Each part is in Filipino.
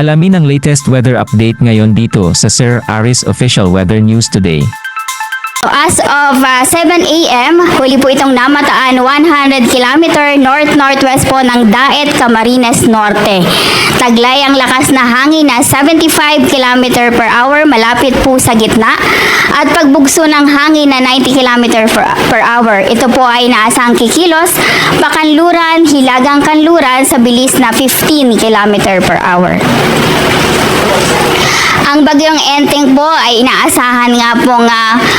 Alamin ang latest weather update ngayon dito sa Sir Aris Official Weather News Today. As of 7 a.m., huli po itong namataan 100 km north-northwest po ng Daet, Camarines Norte. Taglay ang lakas na hangin na 75 km per hour malapit po sa gitna at pagbugso ng hangin na 90 km per hour. Ito po ay naasang kikilos, pakanluran, hilagang kanluran sa bilis na 15 km per hour. Ang bagyong Enteng po ay inaasahan nga pong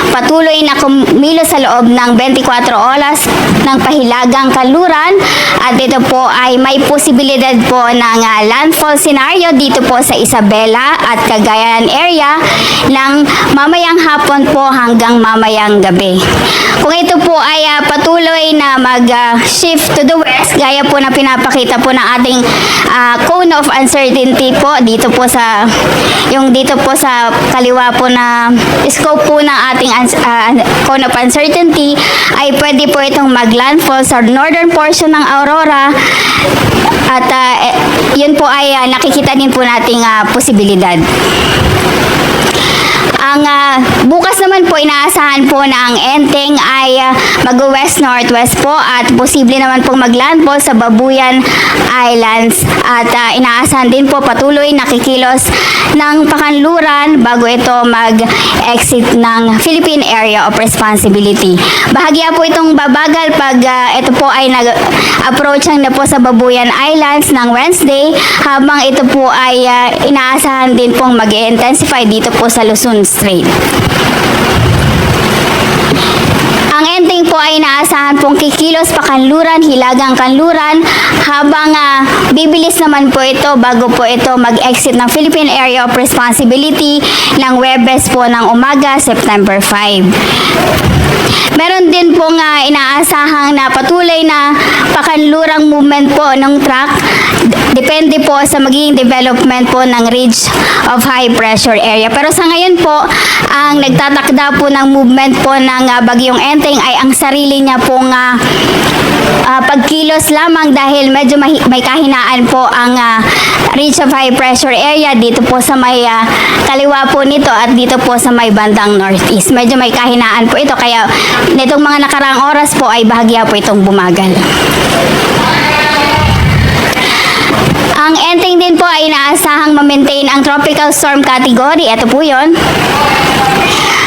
patuloy na kumilos sa loob ng 24 oras ng pahilagang kanluran at ito po ay may posibilidad po ng landfall scenario dito po sa Isabela at Cagayan area ng mamayang hapon po hanggang mamayang gabi. Kung ito po ay patuloy na mag-shift to the west, gaya po na pinapakita po ng ating cone of uncertainty po dito po sa dito po sa kaliwa po na scope po ng ating cone of uncertainty ay pwede po itong maglandfall sa northern portion ng Aurora at yun po ay nakikita din po nating posibilidad. Ang bukas naman po inaasahan po na ang Enteng ay mag-west-northwest po at posible naman pong maglandfall sa Babuyan Islands at inaasahan din po patuloy nakikilos ng pakanluran bago ito mag-exit ng Philippine Area of Responsibility. Bahagya po itong babagal pag ito po ay nag-approach na po sa Babuyan Islands ng Wednesday habang ito po ay inaasahan din pong mag-intensify dito po sa Luzon Strait. Ang Enteng po ay inaasahan pong kikilos pakanluran, hilagang kanluran habang bibilis naman po ito bago po ito mag-exit ng Philippine Area of Responsibility ng Huwebes po ng umaga, September 5. Meron din pong inaasahang na patuloy na pakanlurang movement po ng track. Depende po sa magiging development po ng ridge of high pressure area. Pero sa ngayon po, ang nagtatakda po ng movement po ng bagyong Enteng ay ang sarili niya pong pagkilos lamang dahil medyo may kahinaan po ang ridge of high pressure area dito po sa may kaliwa po nito at dito po sa may bandang northeast. Medyo may kahinaan po ito kaya nitong mga nakaraang oras po ay bahagya po itong bumagal. Ang Enteng din po ay inaasahang ma-maintain ang tropical storm category. Ito po yun.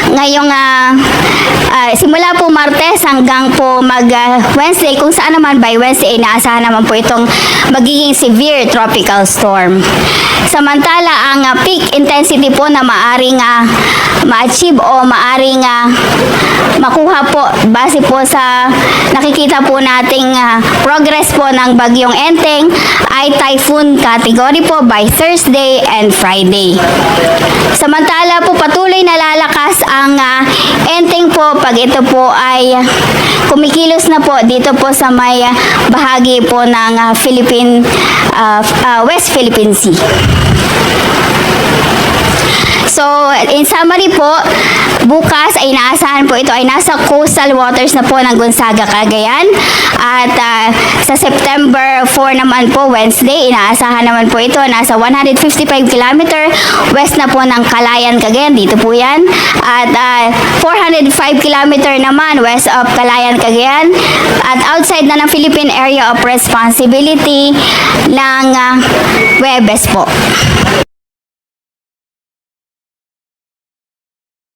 Ngayong simula po Martes hanggang po Wednesday, kung saan naman by Wednesday, inaasahan naman po itong magiging severe tropical storm. Samantala, ang peak intensity po na maaring ma-achieve o maaring makuha po base po sa nakikita po nating progress po ng bagyong Enteng ay typhoon category po by Thursday and Friday. Samantala po patuloy na lalakas ang Enteng po pag ito po ay kumikilos na po dito po sa may bahagi po ng West Philippine Sea. So, in summary po, bukas ay inaasahan po ito ay nasa coastal waters na po ng Gonzaga, Cagayan. At sa September 4 naman po, Wednesday, inaasahan naman po ito nasa 155 km west na po ng Calayan, Cagayan. Dito po yan. At 405 km naman west of Calayan, Cagayan. At outside na ng Philippine Area of Responsibility ng Huwebes po.